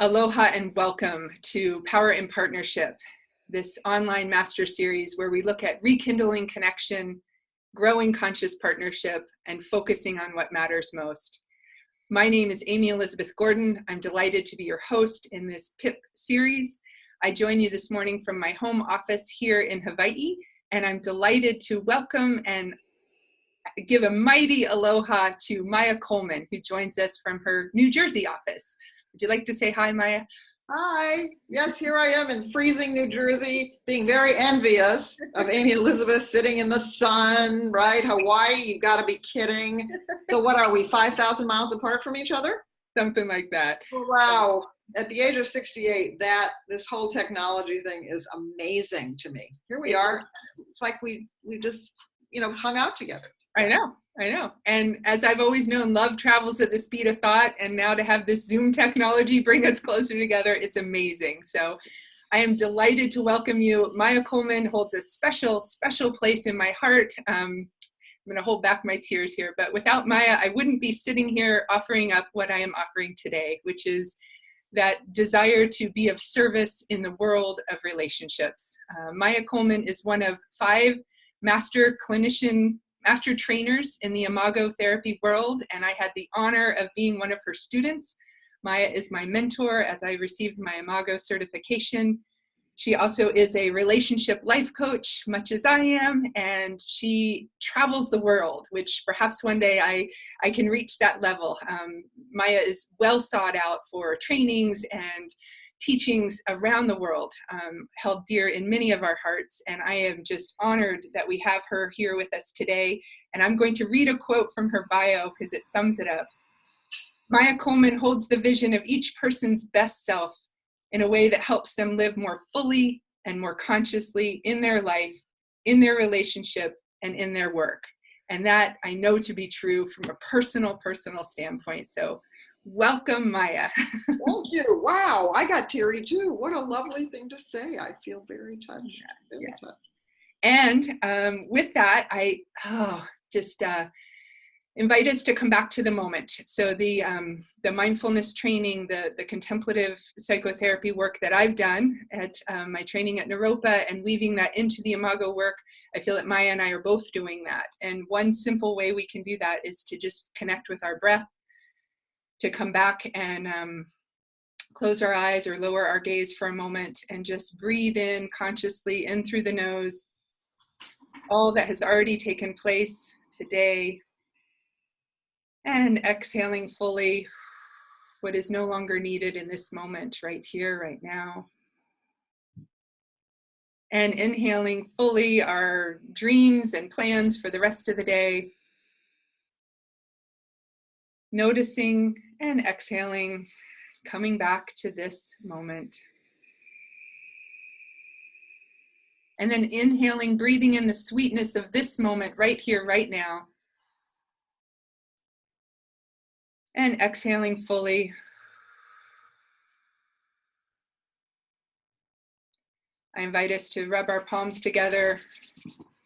Aloha and welcome to Power in Partnership, this online master series where we look at rekindling connection, growing conscious partnership, and focusing on what matters most. My name is Amy Elizabeth Gordon. I'm delighted to be your host in this PIP series. I join you this morning from my home office here in Hawaii, and I'm delighted to welcome and give a mighty aloha to Maya Kollman, who joins us from her New Jersey office. Would you like to say hi, Maya? Hi. Yes, here I am in freezing New Jersey, being very envious of Amy Elizabeth sitting in the sun, right? Hawaii, you've got to be kidding. So what are we, 5,000 miles apart from each other? Something like that. Wow. At the age of 68, this whole technology thing is amazing to me. Here we are. It's like we just, hung out together. I know. And as I've always known, love travels at the speed of thought. And now to have this Zoom technology bring us closer together, it's amazing. So I am delighted to welcome you. Maya Kollman holds a special, special place in my heart. I'm going to hold back my tears here. But without Maya, I wouldn't be sitting here offering up what I am offering today, which is that desire to be of service in the world of relationships. Maya Kollman is one of 5 master trainers in the Imago therapy world, and I had the honor of being one of her students. Maya is my mentor as I received my Imago certification. She also is a relationship life coach, much as I am, and she travels the world, which perhaps one day I can reach that level. Maya is well sought out for trainings and teachings around the world, held dear in many of our hearts. And I am just honored that we have her here with us today. And I'm going to read a quote from her bio because it sums it up. Maya Kollman holds the vision of each person's best self in a way that helps them live more fully and more consciously in their life, in their relationship, and in their work. And that I know to be true from a personal standpoint. So welcome, Maya. Thank you. Wow, I got teary too. What a lovely thing to say. I feel very touched. Very touched. And with that, I just invite us to come back to the moment. So the mindfulness training, the contemplative psychotherapy work that I've done at my training at Naropa and weaving that into the Imago work, I feel that Maya and I are both doing that. And one simple way we can do that is to just connect with our breath, to come back and close our eyes or lower our gaze for a moment and just breathe in consciously in through the nose all that has already taken place today, and exhaling fully what is no longer needed in this moment, right here, right now. And inhaling fully our dreams and plans for the rest of the day. Noticing and exhaling, coming back to this moment. And then inhaling, breathing in the sweetness of this moment right here, right now. And exhaling fully. I invite us to rub our palms together,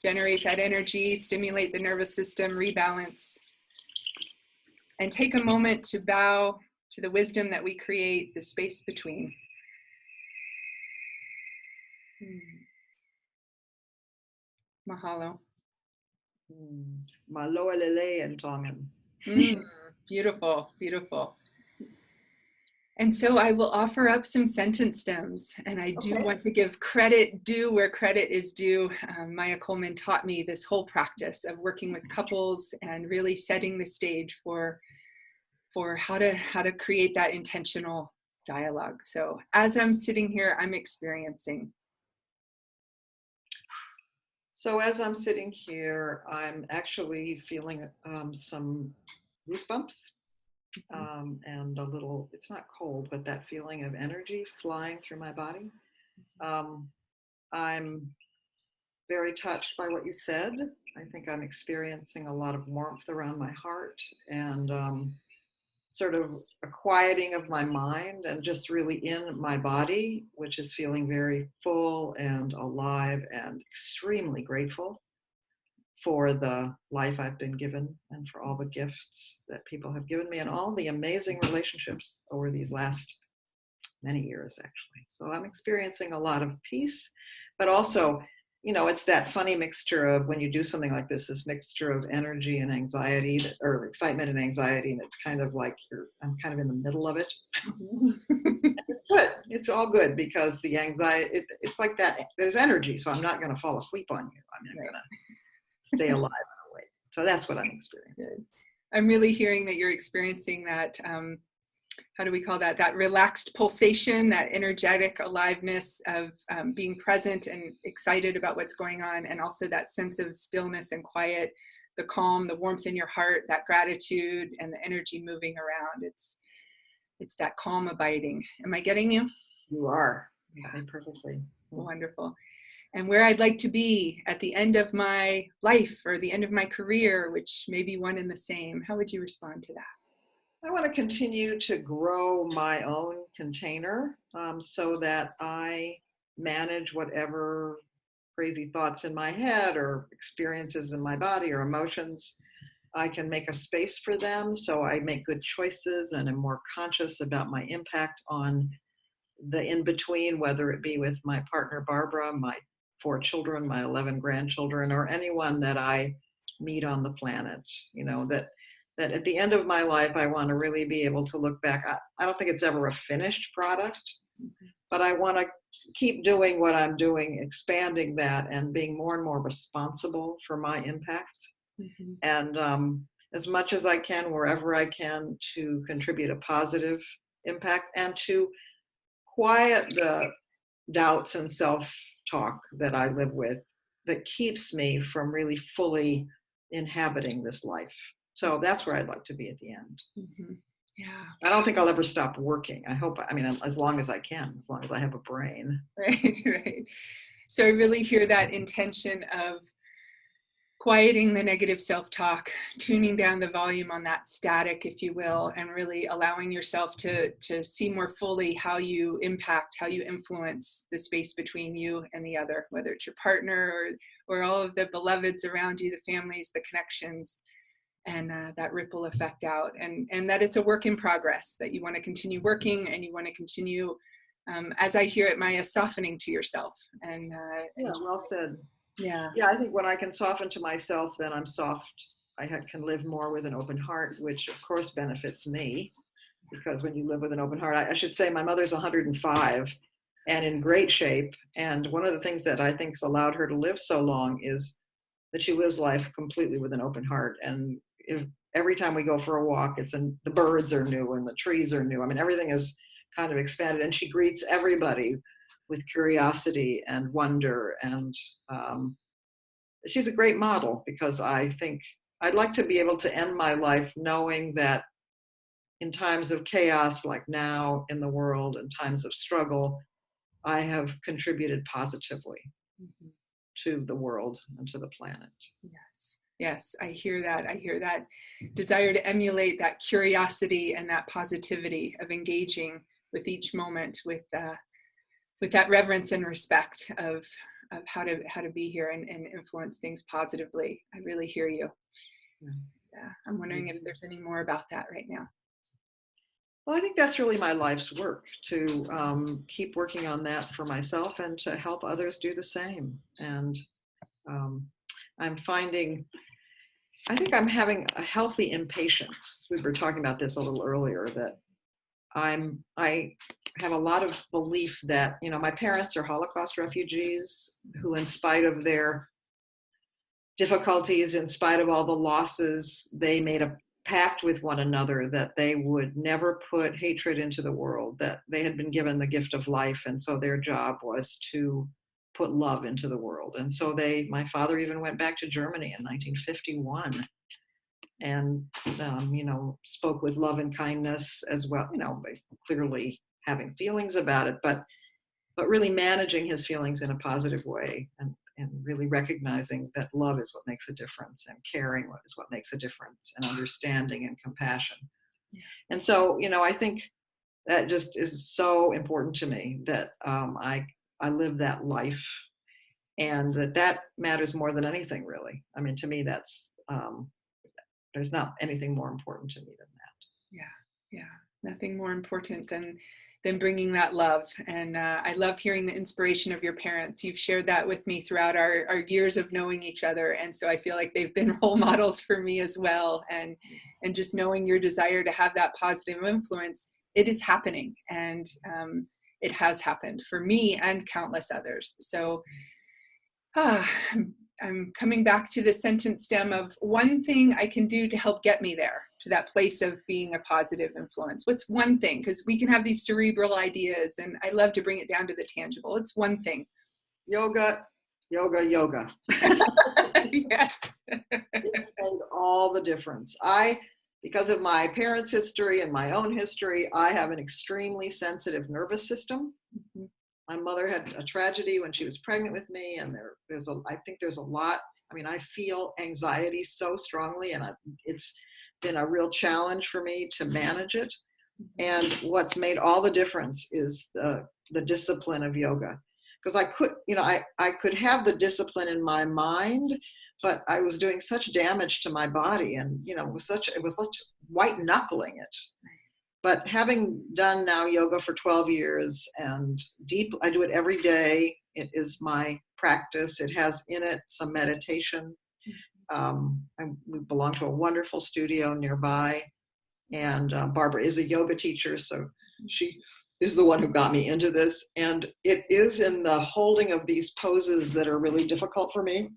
generate that energy, stimulate the nervous system, rebalance, and take a moment to bow to the wisdom that we create, the space between. Mahalo. Maloa lele and Tongan. Beautiful, beautiful. And so I will offer up some sentence stems, and I do want to give credit due where credit is due. Maya Kollman taught me this whole practice of working with couples and really setting the stage for how to create that intentional dialogue. So as I'm sitting here, I'm experiencing. So as I'm sitting here, I'm actually feeling some goosebumps. And a little, it's not cold, but that feeling of energy flying through my body. I'm very touched by what you said. I think I'm experiencing a lot of warmth around my heart and sort of a quieting of my mind and just really in my body, which is feeling very full and alive and extremely grateful for the life I've been given and for all the gifts that people have given me and all the amazing relationships over these last many years actually. So I'm experiencing a lot of peace, but also, it's that funny mixture of when you do something like this mixture of energy and anxiety, or excitement and anxiety, and it's kind of like I'm kind of in the middle of it. It's good. It's all good because the anxiety, it's like that. There's energy, so I'm not going to fall asleep on you. I'm going to stay alive and awake. So that's what I'm experiencing. Good. I'm really hearing that you're experiencing that, how do we call that? That relaxed pulsation, that energetic aliveness of being present and excited about what's going on, and also that sense of stillness and quiet, the calm, the warmth in your heart, that gratitude, and the energy moving around. It's that calm abiding. Am I getting you? You are. Yeah. Perfectly. Wonderful. And where I'd like to be at the end of my life or the end of my career, which may be one and the same. How would you respond to that? I want to continue to grow my own container so that I manage whatever crazy thoughts in my head or experiences in my body or emotions. I can make a space for them so I make good choices and am more conscious about my impact on the in-between, whether it be with my partner, Barbara, my 4 children, my 11 grandchildren, or anyone that I meet on the planet. That at the end of my life, I want to really be able to look back. I don't think it's ever a finished product, but I want to keep doing what I'm doing, expanding that and being more and more responsible for my impact. Mm-hmm. And as much as I can, wherever I can, to contribute a positive impact and to quiet the doubts and self-talk that I live with that keeps me from really fully inhabiting this life. So that's where I'd like to be at the end. Mm-hmm. Yeah. I don't think I'll ever stop working. As long as I can, as long as I have a brain. Right, right. So I really hear that intention of quieting the negative self-talk, tuning down the volume on that static, if you will, and really allowing yourself to see more fully how you impact, how you influence the space between you and the other, whether it's your partner or all of the beloveds around you, the families, the connections, and that ripple effect out. And that it's a work in progress, that you want to continue working and you want to continue, as I hear it, Maya, softening to yourself. Yeah, well said. Yeah. Yeah, I think when I can soften to myself, then I'm soft. I can live more with an open heart, which of course benefits me, because when you live with an open heart, I should say my mother's 105 and in great shape. And one of the things that I think's allowed her to live so long is that she lives life completely with an open heart. And every time we go for a walk, the birds are new and the trees are new. I mean, everything is kind of expanded, and she greets everybody with curiosity and wonder. And she's a great model, because I think I'd like to be able to end my life knowing that in times of chaos, like now in the world, in times of struggle, I have contributed positively to the world and to the planet. Yes. Yes, I hear that. I hear that desire to emulate that curiosity and that positivity of engaging with each moment with that reverence and respect of how to be here and influence things positively. I really hear you. Yeah. I'm wondering if there's any more about that right now. Well, I think that's really my life's work, to keep working on that for myself and to help others do the same. And I think I'm having a healthy impatience. We were talking about this a little earlier, that I have a lot of belief that, my parents are Holocaust refugees who, in spite of their difficulties, in spite of all the losses, they made a pact with one another that they would never put hatred into the world, that they had been given the gift of life. And so their job was to put love into the world. And so my father even went back to Germany in 1951 and, spoke with love and kindness as well, clearly having feelings about it, but really managing his feelings in a positive way, and really recognizing that love is what makes a difference, and caring is what makes a difference, and understanding and compassion. Yeah. And so, I think that just is so important to me, that I live that life, and that matters more than anything, really. I mean, to me, that's there's not anything more important to me than that. Yeah, yeah. Nothing more important than than bringing that love. And I love hearing the inspiration of your parents. You've shared that with me throughout our years of knowing each other. And so I feel like they've been role models for me as well. And just knowing your desire to have that positive influence, it is happening. And it has happened for me and countless others. So I'm coming back to the sentence stem of one thing I can do to help get me there, to that place of being a positive influence. What's one thing? Because we can have these cerebral ideas, and I love to bring it down to the tangible. It's one thing. Yoga, yoga, yoga. Yes. It's made all the difference. Because of my parents' history and my own history, I have an extremely sensitive nervous system. Mm-hmm. My mother had a tragedy when she was pregnant with me, and I think there's a lot. I mean, I feel anxiety so strongly, and it's been a real challenge for me to manage it. And what's made all the difference is the discipline of yoga. Because I could have the discipline in my mind, but I was doing such damage to my body, and it was such white knuckling it. But having done now yoga for 12 years and I do it every day. It is my practice. It has in it some meditation. We belong to a wonderful studio nearby, and Barbara is a yoga teacher, so she is the one who got me into this. And it is in the holding of these poses that are really difficult for me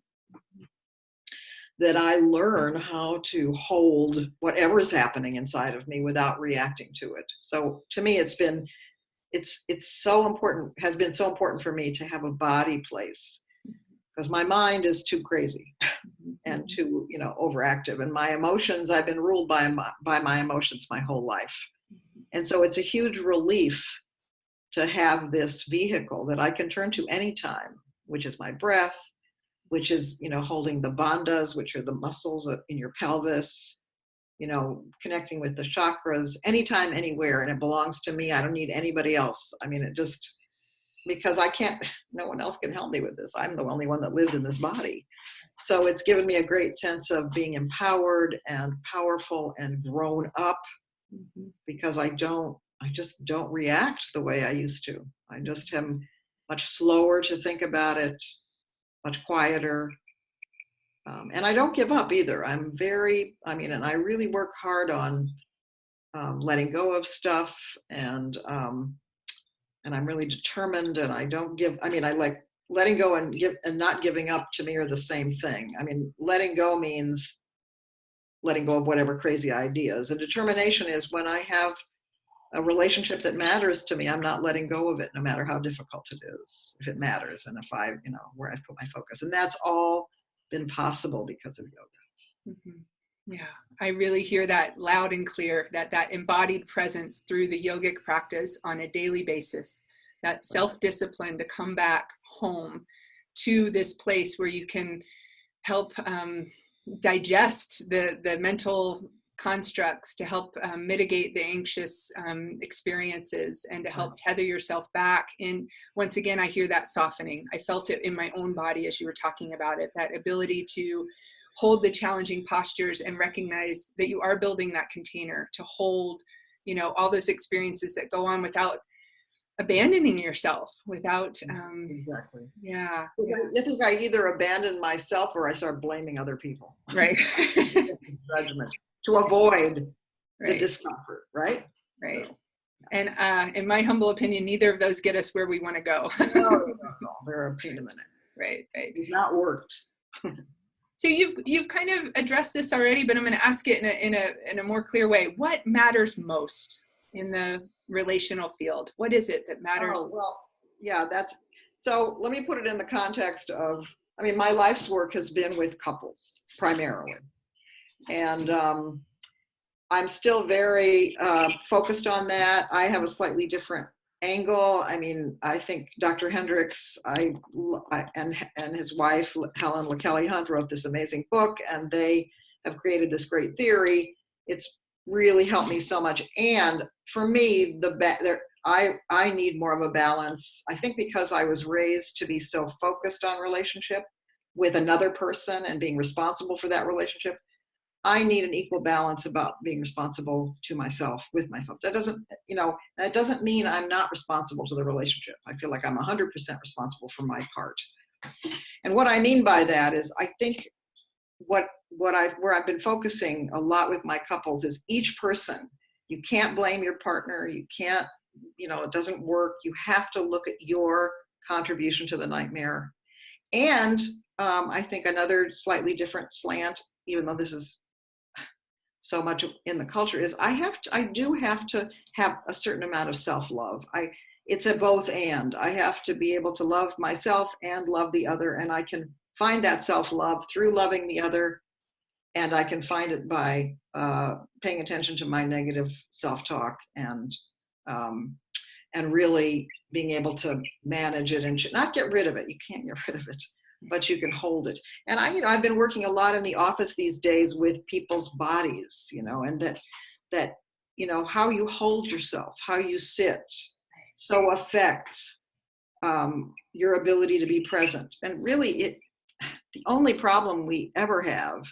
that I learn how to hold whatever is happening inside of me without reacting to it. So to me, it's so important, has been so important for me to have a body place, because my mind is too crazy and too, overactive. And my emotions, I've been ruled by my emotions my whole life. And so it's a huge relief to have this vehicle that I can turn to anytime, which is my breath, which is, holding the bandhas, which are the muscles in your pelvis, connecting with the chakras anytime, anywhere. And it belongs to me. I don't need anybody else. I mean, because no one else can help me with this. I'm the only one that lives in this body. So it's given me a great sense of being empowered and powerful and grown up, because I just don't react the way I used to. I just am much slower to think about it, much quieter. And I don't give up either. And I really work hard on letting go of stuff, and I'm really determined, and I don't give, I like letting go and not giving up to me are the same thing. I mean, letting go means letting go of whatever crazy ideas, and determination is when I have a relationship that matters to me, I'm not letting go of it, no matter how difficult it is, if it matters, and if where I've put my focus. And that's all been possible because of yoga. Mm-hmm. Yeah, I really hear that loud and clear, that embodied presence through the yogic practice on a daily basis, that self-discipline to come back home to this place where you can help digest the mental constructs, to help mitigate the anxious experiences, and to help tether yourself back. And once again, I hear that softening. I felt it in my own body as you were talking about it, that ability to hold the challenging postures and recognize that you are building that container to hold, all those experiences that go on without abandoning yourself, without exactly. Yeah. I think I either abandon myself or I start blaming other people. Right. Judgment. To avoid the discomfort, right? Right. So, and in my humble opinion, neither of those get us where we want to go. No, they're a pain in the neck. Right. It's not worked. So you've kind of addressed this already, but I'm going to ask it in a more clear way. What matters most in the relational field? What is it that matters? Oh, well, yeah, so let me put it in the context of, my life's work has been with couples primarily. And I'm still very focused on that. I have a slightly different angle. I think Dr. Hendricks and his wife, Helen LaKelly Hunt, wrote this amazing book, and they have created this great theory. It's really helped me so much. And for me, I need more of a balance. I think because I was raised to be so focused on relationship with another person and being responsible for that relationship, I need an equal balance about being responsible to myself, with myself. That doesn't mean I'm not responsible to the relationship. I feel like I'm 100% responsible for my part. And what I mean by that is, I think where I've been focusing a lot with my couples is each person. You can't blame your partner. You can't, it doesn't work. You have to look at your contribution to the nightmare. And I think another slightly different slant, even though this is so much in the culture, is I do have to have a certain amount of self-love. It's a both and. I have to be able to love myself and love the other, and I can find that self-love through loving the other, and I can find it by paying attention to my negative self-talk and really being able to manage it and not get rid of it. You can't get rid of it, but you can hold it. And I've been working a lot in the office these days with people's bodies, and that how you hold yourself, how you sit, so affects your ability to be present. And really, the only problem we ever have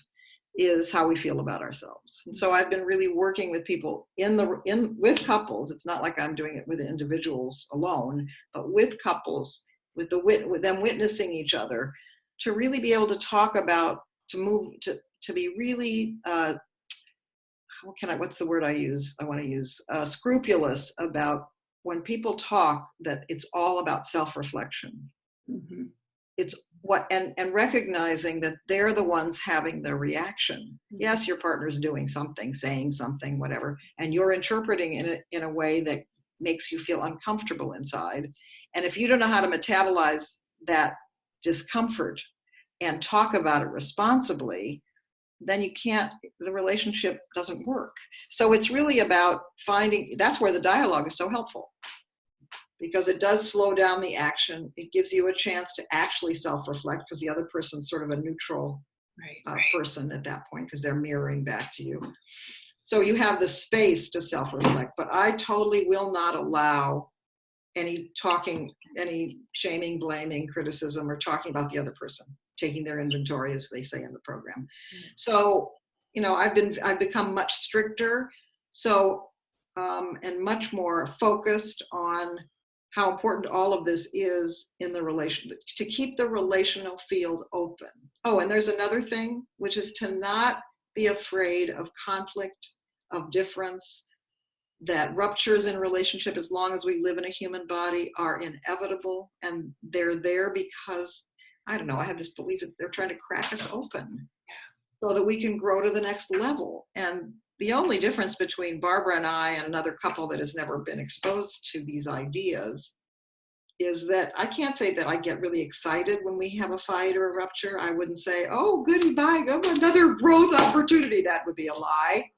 is how we feel about ourselves. And so I've been really working with people with couples. It's not like I'm doing it with individuals alone, but with couples, with them witnessing each other, to really be able to talk about, to be really, what's the word I want to use, scrupulous about when people talk, that it's all about self-reflection. Mm-hmm. It's and recognizing that they're the ones having the reaction. Mm-hmm. Yes, your partner's doing something, saying something, whatever, and you're interpreting it in a way that makes you feel uncomfortable inside. And if you don't know how to metabolize that discomfort and talk about it responsibly, then the relationship doesn't work. So it's really about that's where the dialogue is so helpful, because it does slow down the action. It gives you a chance to actually self-reflect, because the other person's sort of a neutral person at that point, because they're mirroring back to you. So you have the space to self-reflect, but I totally will not allow any talking, any shaming, blaming, criticism, or talking about the other person, taking their inventory, as they say in the program. Mm-hmm. So, I've become much stricter, and much more focused on how important all of this is in the relationship, to keep the relational field open. Oh, and there's another thing, which is to not be afraid of conflict, of difference, that ruptures in relationship, as long as we live in a human body, are inevitable, and they're there because, I have this belief that they're trying to crack us open so that we can grow to the next level. And the only difference between Barbara and I and another couple that has never been exposed to these ideas is that I can't say that I get really excited when we have a fight or a rupture. I wouldn't say, oh, goody, bye, go, another growth opportunity. That would be a lie.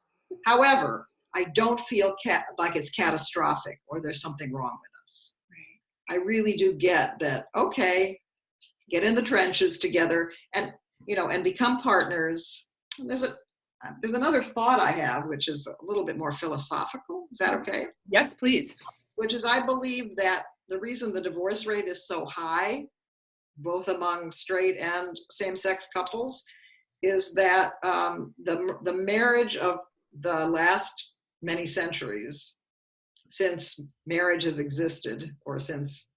However, I don't feel like it's catastrophic or there's something wrong with us. Right. I really do get that, okay, get in the trenches together and become partners. There's another thought I have, which is a little bit more philosophical. Is that okay? Yes, please. Which is, I believe that the reason the divorce rate is so high, both among straight and same-sex couples, is that the marriage of the last many centuries, since marriage has existed, or since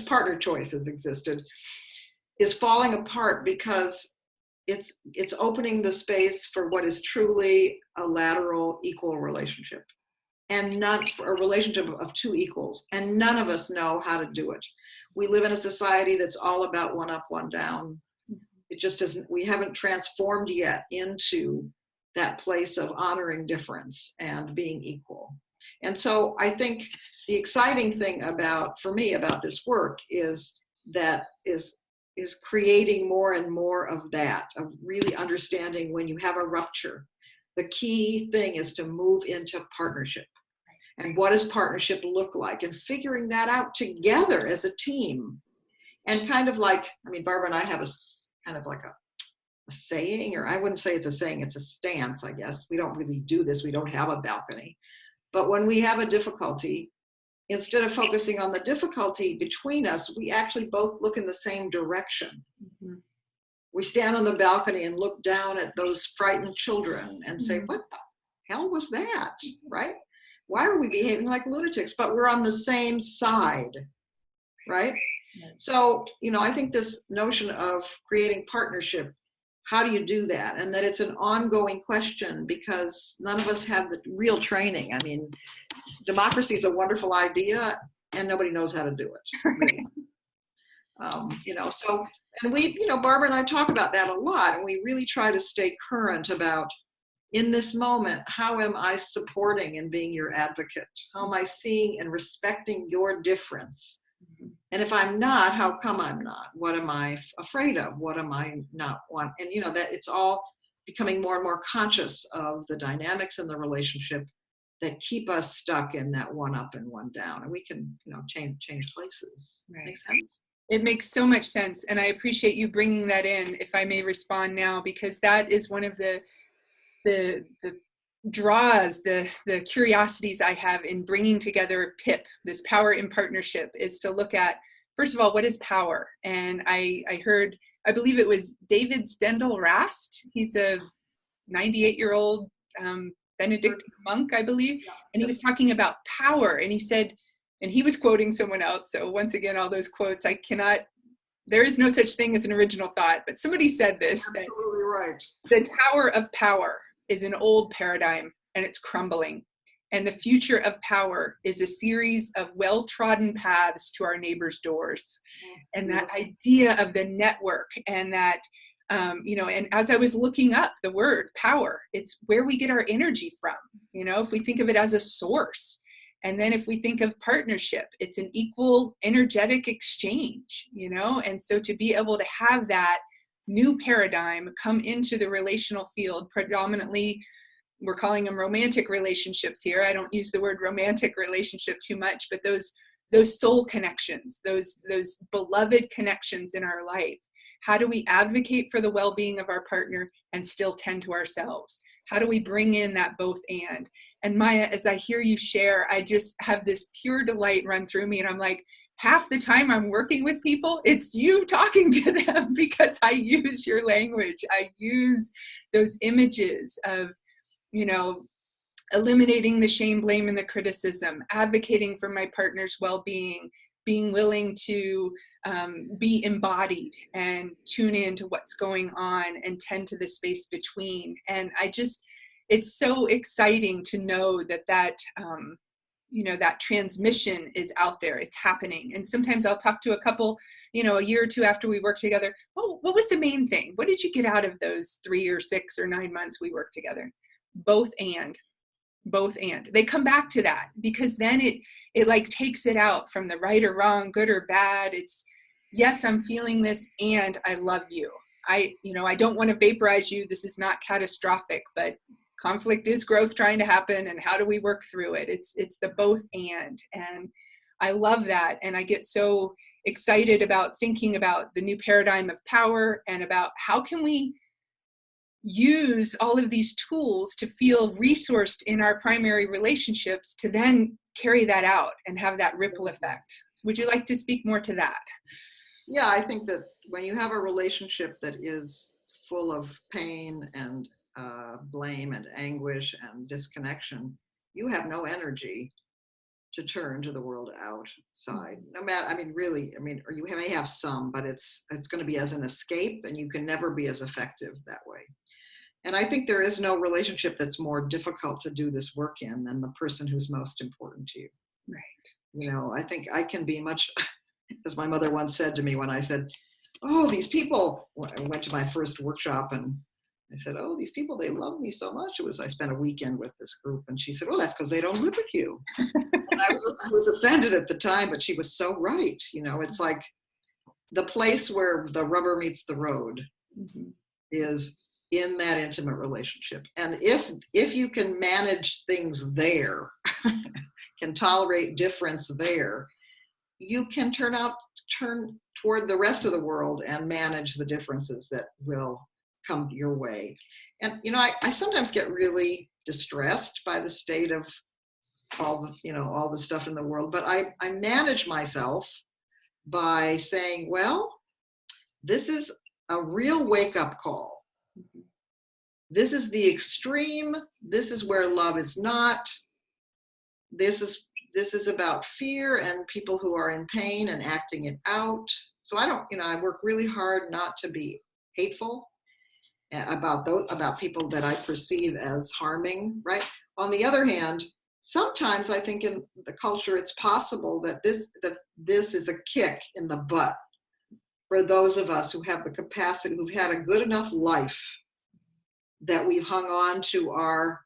partner choice has existed, is falling apart, because it's opening the space for what is truly a lateral equal relationship, and not for a relationship of two equals. And none of us know how to do it. We live in a society that's all about one up, one down. It just doesn't, we haven't transformed yet into that place of honoring difference and being equal. And so I think the exciting thing for me about this work is creating more and more of that, of really understanding when you have a rupture, the key thing is to move into partnership. And what does partnership look like? And figuring that out together as a team. And kind of like, Barbara and I have a kind of like a saying, or I wouldn't say it's a saying, it's a stance, I guess. We don't really do this. We don't have a balcony. But when we have a difficulty, instead of focusing on the difficulty between us, we actually both look in the same direction. Mm-hmm. we stand on the balcony and look down at those frightened children and say, Mhm. what the hell was that, right? Why are we behaving like lunatics? But we're on the same side, right? So, I think this notion of creating partnership, how do you do that? And that it's an ongoing question, because none of us have the real training. I mean, democracy is a wonderful idea and nobody knows how to do it. Really. So, and Barbara and I talk about that a lot, and we really try to stay current about, in this moment, how am I supporting and being your advocate? How am I seeing and respecting your difference? And if I'm not, how come I'm not? What am I afraid of? What am I not want? And that it's all becoming more and more conscious of the dynamics in the relationship that keep us stuck in that one up and one down. And we can, change places. Right. Make sense? It makes so much sense. And I appreciate you bringing that in, if I may respond now, because that is one of the draws, the curiosities I have in bringing together PIP, this power in partnership, is to look at, first of all, what is power? And I heard, I believe it was David Stendhal Rast. He's a 98-year-old Benedictine monk, I believe. And he was talking about power. And he said, and he was quoting someone else. So once again, all those quotes, there is no such thing as an original thought, but somebody said this. Absolutely right. The tower of power is an old paradigm and it's crumbling. And the future of power is a series of well-trodden paths to our neighbors' doors. And that idea of the network, and that, and as I was looking up the word power, it's where we get our energy from, if we think of it as a source. And then if we think of partnership, it's an equal energetic exchange, and so to be able to have that new paradigm come into the relational field, predominantly, we're calling them romantic relationships here. I don't use the word romantic relationship too much, but those soul connections, those beloved connections in our life. How do we advocate for the well-being of our partner and still tend to ourselves? How do we bring in that both and? And Maya, as I hear you share, I just have this pure delight run through me. And I'm like, half the time I'm working with people, it's you talking to them, because I use your language. I use those images of, eliminating the shame, blame, and the criticism, advocating for my partner's well-being, being willing to be embodied and tune into what's going on and tend to the space between. And it's so exciting to know that that transmission is out there. It's happening. And sometimes I'll talk to a couple, a year or two after we work together. Oh, what was the main thing? What did you get out of those 3 or 6 or 9 months we worked together? Both and. They come back to that, because then it like takes it out from the right or wrong, good or bad. It's, yes, I'm feeling this and I love you. I don't want to vaporize you. This is not catastrophic, but conflict is growth trying to happen. And how do we work through it? It's the both and I love that. And I get so excited about thinking about the new paradigm of power, and about how can we use all of these tools to feel resourced in our primary relationships, to then carry that out and have that ripple effect. Would you like to speak more to that? Yeah, I think that when you have a relationship that is full of pain and blame and anguish and disconnection, you have no energy to turn to the world outside. No matter, or you may have some, but it's going to be as an escape, and you can never be as effective that way. And I think there is no relationship that's more difficult to do this work in than the person who's most important to you. Right. I think I can be much, as my mother once said to me when I said, oh, these people, I went to my first workshop and I said, oh, these people, they love me so much. I spent a weekend with this group, and she said, well, that's because they don't live with you. And I was offended at the time, but she was so right. It's like the place where the rubber meets the road is in that intimate relationship. And if you can manage things there, can tolerate difference there, you can turn toward the rest of the world and manage the differences that will come your way. And I sometimes get really distressed by the state of all the stuff in the world, but I manage myself by saying, well, this is a real wake-up call. This is the extreme. This is where love is not. This is about fear and people who are in pain and acting it out. So I work really hard not to be hateful about people that I perceive as harming, right? On the other hand, sometimes I think in the culture it's possible that this is a kick in the butt for those of us who have the capacity, who've had a good enough life that we've hung on to our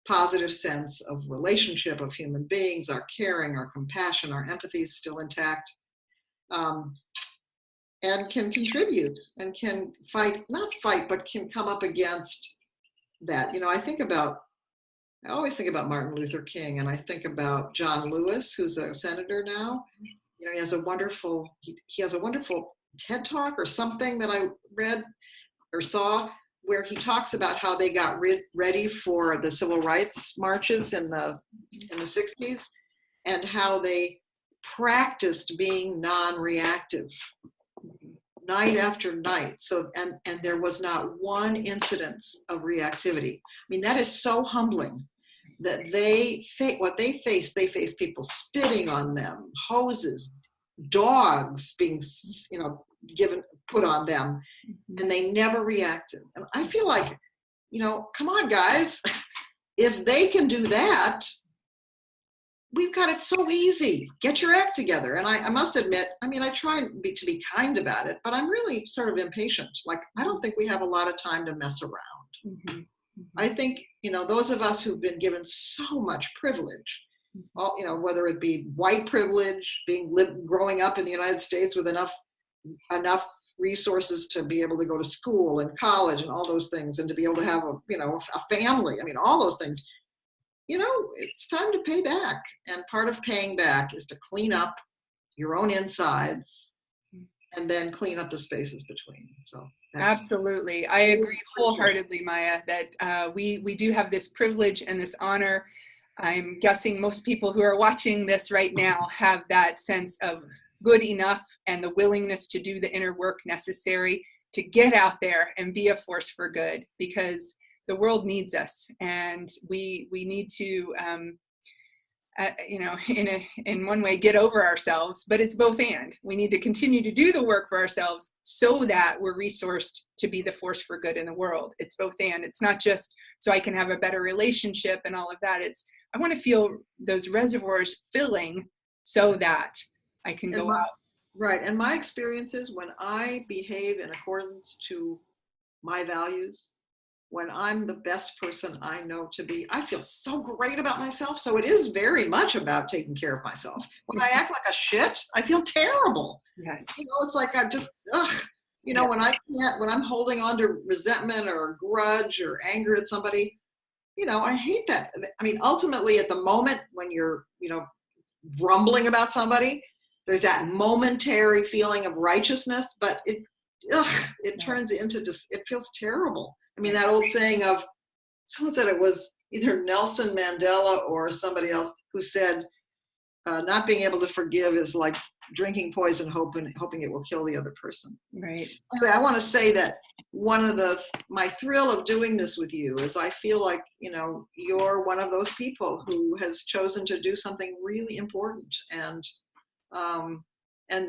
positive sense of relationship, of human beings, our caring, our compassion, our empathy is still intact, and can contribute and can not fight, but can come up against that. I always think about Martin Luther King, and I think about John Lewis, who's a senator now. He has a wonderful TED Talk or something that I read or saw, where he talks about how they got ready for the civil rights marches in the 60s, and how they practiced being non-reactive night after night. So and there was not one incidence of reactivity. I mean, that is so humbling that they faced people spitting on them, hoses, dogs being put on them, and they never reacted. And I feel like, come on, guys, if they can do that, we've got it so easy. Get your act together. And I must admit, I try to be kind about it, but I'm really sort of impatient. Like, I don't think we have a lot of time to mess around. Mm-hmm. I think, those of us who've been given so much privilege, whether it be white privilege, growing up in the United States with enough resources to be able to go to school and college and all those things, and to be able to have a family. All those things. It's time to pay back. And part of paying back is to clean up your own insides and then clean up the spaces between. So absolutely. I agree wholeheartedly, Maya, that we do have this privilege and this honor. I'm guessing most people who are watching this right now have that sense of good enough and the willingness to do the inner work necessary to get out there and be a force for good, because the world needs us, and we need to, in one way, get over ourselves, but it's both and. We need to continue to do the work for ourselves so that we're resourced to be the force for good in the world. It's both and. It's not just so I can have a better relationship and all of that. It's, I want to feel those reservoirs filling so that I can go out. Right. And my experience is, when I behave in accordance to my values, when I'm the best person I know to be, I feel so great about myself. So it is very much about taking care of myself. When I act like a shit, I feel terrible. Yes. It's like I'm just, when I'm holding on to resentment or a grudge or anger at somebody, I hate that. Ultimately, at the moment when you're, grumbling about somebody, there's that momentary feeling of righteousness, but it turns into it feels terrible. That old saying of, someone said, it was either Nelson Mandela or somebody else, who said, not being able to forgive is like drinking poison, hoping it will kill the other person. Right. Anyway, I want to say that my thrill of doing this with you is, I feel like, you're one of those people who has chosen to do something really important, and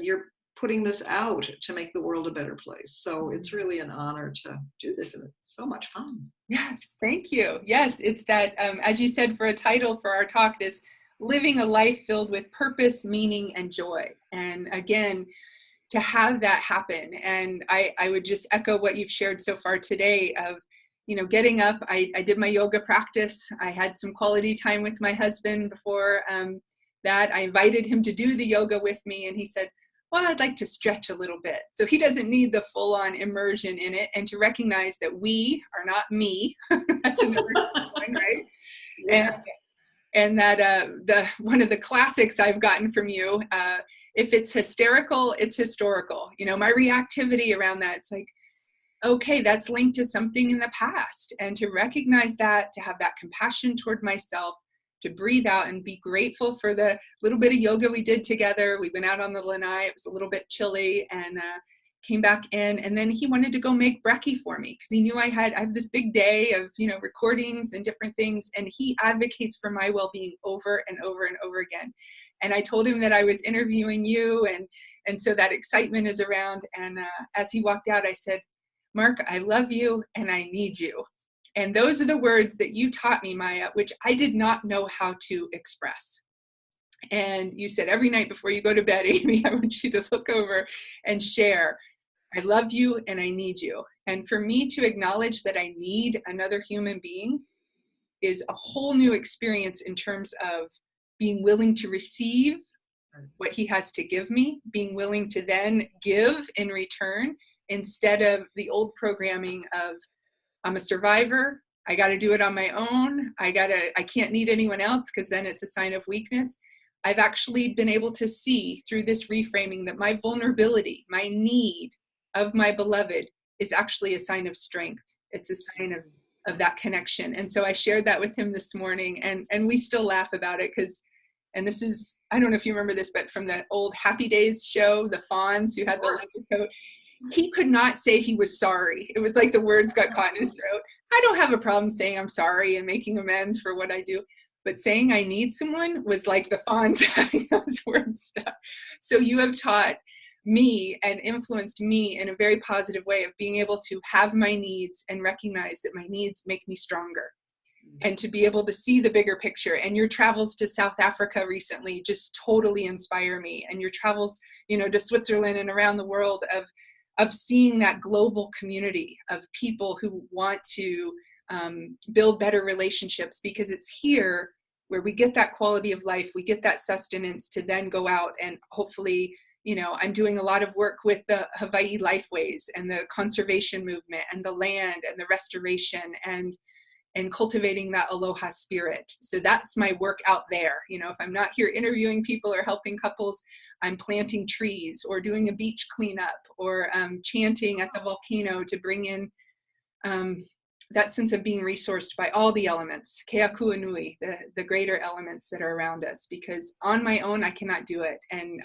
you're putting this out to make the world a better place. So it's really an honor to do this, and it's so much fun. Yes, thank you. Yes, it's that, as you said, for a title for our talk, this living a life filled with purpose, meaning, and joy. And again, to have that happen. And I would just echo what you've shared so far today of, getting up. I did my yoga practice. I had some quality time with my husband before that. I invited him to do the yoga with me, and he said, well, I'd like to stretch a little bit. So he doesn't need the full-on immersion in it, and to recognize that we are not me. That's another one, right? Yeah. And that one of the classics I've gotten from you, if it's hysterical, it's historical. My reactivity around that, it's like, okay, that's linked to something in the past. And to recognize that, to have that compassion toward myself, to breathe out and be grateful for the little bit of yoga we did together. We went out on the lanai. It was a little bit chilly, and came back in, and then he wanted to go make brekkie for me because he knew I have this big day of, recordings and different things. And he advocates for my well-being over and over and over again. And I told him that I was interviewing you, and so that excitement is around. And as he walked out, I said, Mark, I love you and I need you. And those are the words that you taught me, Maya, which I did not know how to express. And you said, every night before you go to bed, Amy, I want you to look over and share, I love you and I need you. And for me to acknowledge that I need another human being is a whole new experience in terms of being willing to receive what he has to give me, being willing to then give in return, instead of the old programming of, I'm a survivor, I got to do it on my own, I can't need anyone else because then it's a sign of weakness. I've actually been able to see through this reframing that my vulnerability, my need of my beloved, is actually a sign of strength. It's a sign of that connection. And so I shared that with him this morning, and we still laugh about it because, and this is, I don't know if you remember this, but from the old Happy Days show, the Fonz who had the leather coat, he could not say he was sorry. It was like the words got caught in his throat. I don't have a problem saying I'm sorry and making amends for what I do. But saying I need someone was like the Fonz having those words stuck. So you have taught me and influenced me in a very positive way of being able to have my needs and recognize that my needs make me stronger, and to be able to see the bigger picture. And your travels to South Africa recently just totally inspire me. And your travels, to Switzerland and around the world of seeing that global community of people who want to build better relationships, because it's here where we get that quality of life, we get that sustenance to then go out and hopefully, I'm doing a lot of work with the Hawaii Lifeways and the conservation movement and the land and the restoration and cultivating that aloha spirit. So that's my work out there. If I'm not here interviewing people or helping couples, I'm planting trees or doing a beach cleanup or chanting at the volcano to bring in that sense of being resourced by all the elements, Kea Kua Nui, the greater elements that are around us, because on my own, I cannot do it. And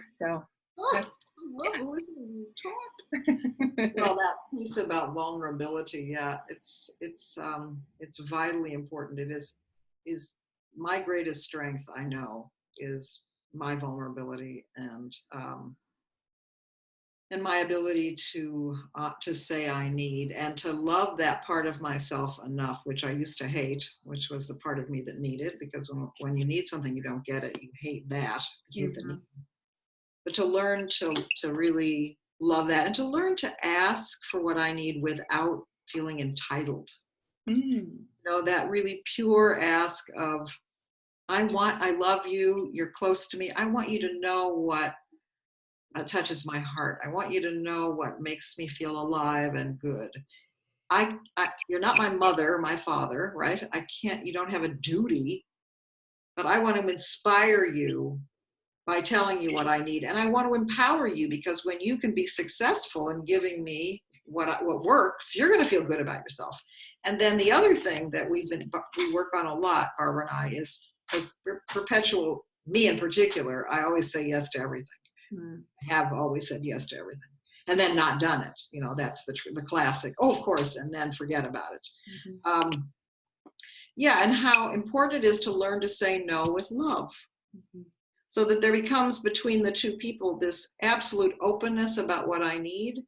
so. I love listening to you talk. Well, that piece about vulnerability, it's vitally important. It is my greatest strength, I know, is my vulnerability and my ability to say I need, and to love that part of myself enough, which I used to hate, which was the part of me that needed, because when you need something, you don't get it, you hate that. You hate the need. But to learn to really love that, and to learn to ask for what I need without feeling entitled. That really pure ask of, I love you, you're close to me, I want you to know what touches my heart. I want you to know what makes me feel alive and good. You're not my mother, my father, right? You don't have a duty, but I want to inspire you by telling you what I need. And I want to empower you, because when you can be successful in giving me what works, you're going to feel good about yourself. And then the other thing that we work on a lot, Barbara and I, is perpetual, me in particular, I always say yes to everything. I have always said yes to everything, and then not done it. That's the classic, oh, of course, and then forget about it. And how important it is to learn to say no with love. So that there becomes between the two people this absolute openness about what I need,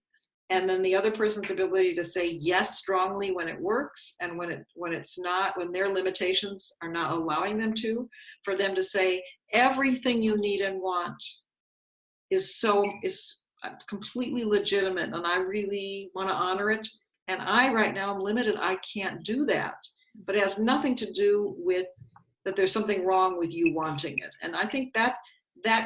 and then the other person's ability to say yes strongly when it works, and when it's not, when their limitations are not allowing them to, for them to say everything you need and want is completely legitimate, and I really want to honor it. And I right now am limited, I can't do that. But it has nothing to do with that there's something wrong with you wanting it. And I think that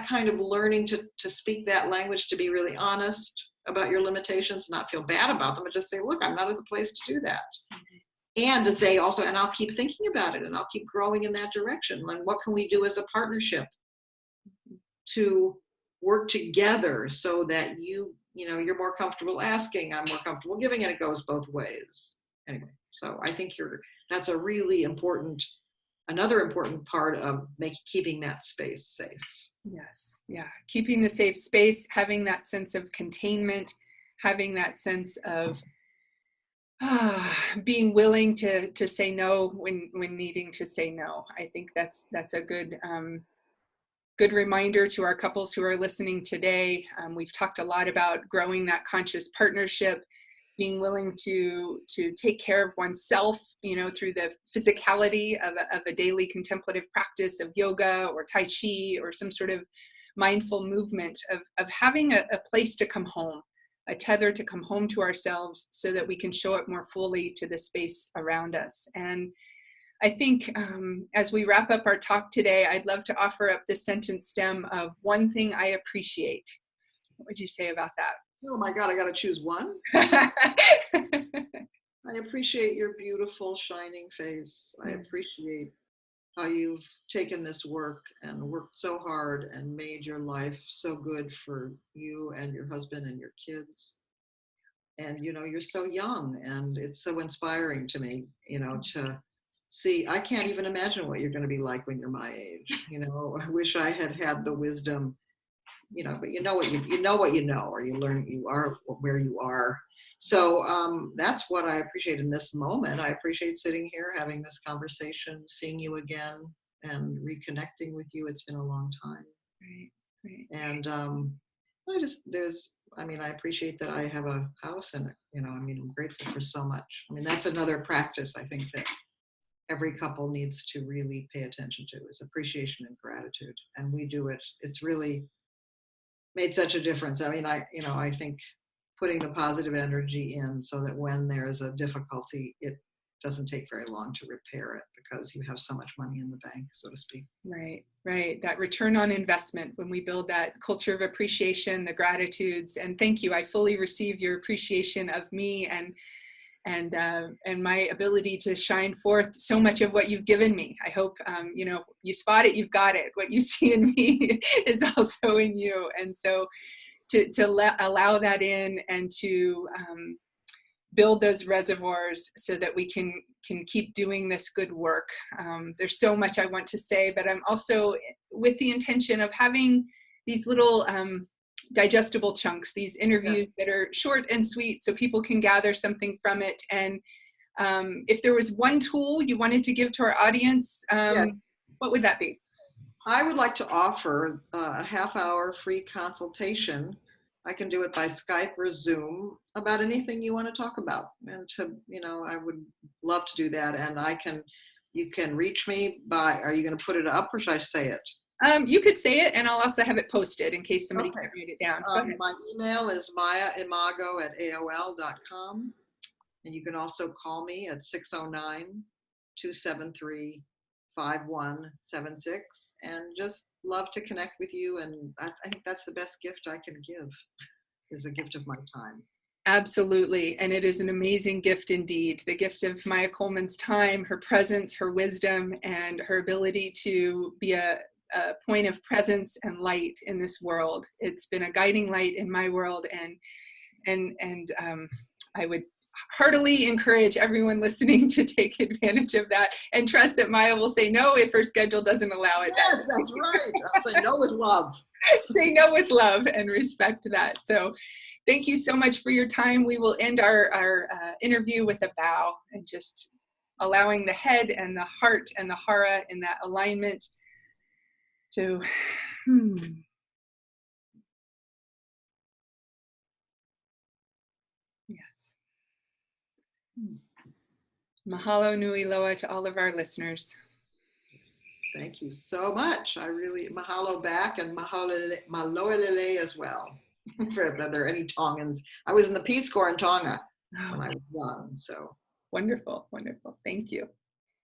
kind of learning to speak that language, to be really honest about your limitations, not feel bad about them, but just say, look, I'm not at the place to do that. And to say also, and I'll keep thinking about it, and I'll keep growing in that direction. And what can we do as a partnership to work together so that you're more comfortable asking, I'm more comfortable giving, and it goes both ways. Anyway, so I think that's another important part of keeping that space safe. Yes. Yeah. Keeping the safe space, having that sense of containment, having that sense of being willing to say no when needing to say no. I think that's a good reminder to our couples who are listening today. We've talked a lot about growing that conscious partnership, being willing to take care of oneself, through the physicality of a daily contemplative practice of yoga or Tai Chi or some sort of mindful movement of having a place to come home, a tether to come home to ourselves so that we can show up more fully to the space around us. And I think as we wrap up our talk today, I'd love to offer up this sentence stem of one thing I appreciate. What would you say about that? Oh my God, I got to choose one. I appreciate your beautiful shining face. I appreciate how you've taken this work and worked so hard and made your life so good for you and your husband and your kids. And you're so young, and it's so inspiring to me, to see. I can't even imagine what you're going to be like when you're my age. I wish I had had the wisdom, but or you learn, you are where you are. So that's what I appreciate in this moment. I appreciate sitting here, having this conversation, seeing you again, and reconnecting with you. It's been a long time. Right, right. And I appreciate that I have a house, and I'm grateful for so much. That's another practice I think that every couple needs to really pay attention to, is appreciation and gratitude. And we do it. It's really made such a difference. I think putting the positive energy in so that when there's a difficulty, it doesn't take very long to repair it because you have so much money in the bank, so to speak. Right, right. That return on investment when we build that culture of appreciation, the gratitudes, and thank you. I fully receive your appreciation of me and my ability to shine forth so much of what you've given me. I hope, you spot it, you've got it. What you see in me is also in you. And so allow that in and to build those reservoirs so that we can keep doing this good work. There's so much I want to say, but I'm also with the intention of having these little digestible chunks, these interviews that are short and sweet so people can gather something from it. And if there was one tool you wanted to give to our audience, what would that be? I would like to offer a half-hour free consultation. I can do it by Skype or Zoom about anything you want to talk about. And I would love to do that. And you can reach me by, are you going to put it up or should I say it? You could say it, and I'll also have it posted in case somebody can't write it down. My email is maya.imago@aol.com. And you can also call me at 609-273-5176. And just love to connect with you. And I think that's the best gift I can give, is a gift of my time. Absolutely. And it is an amazing gift indeed. The gift of Maya Kollman's time, her presence, her wisdom, and her ability to be a point of presence and light in this world. It's been a guiding light in my world, and I would heartily encourage everyone listening to take advantage of that and trust that Maya will say no if her schedule doesn't allow it. Yes, that's right. I'll say no with love. Say no with love and respect that. So thank you so much for your time. We will end our interview with a bow and just allowing the head and the heart and the hara in that alignment to Yes. Mahalo nui loa to all of our listeners. Thank you so much. I really mahalo back, and maloelele as well. If there are any Tongans. I was in the Peace Corps in Tonga when I was young. So wonderful, wonderful. Thank you.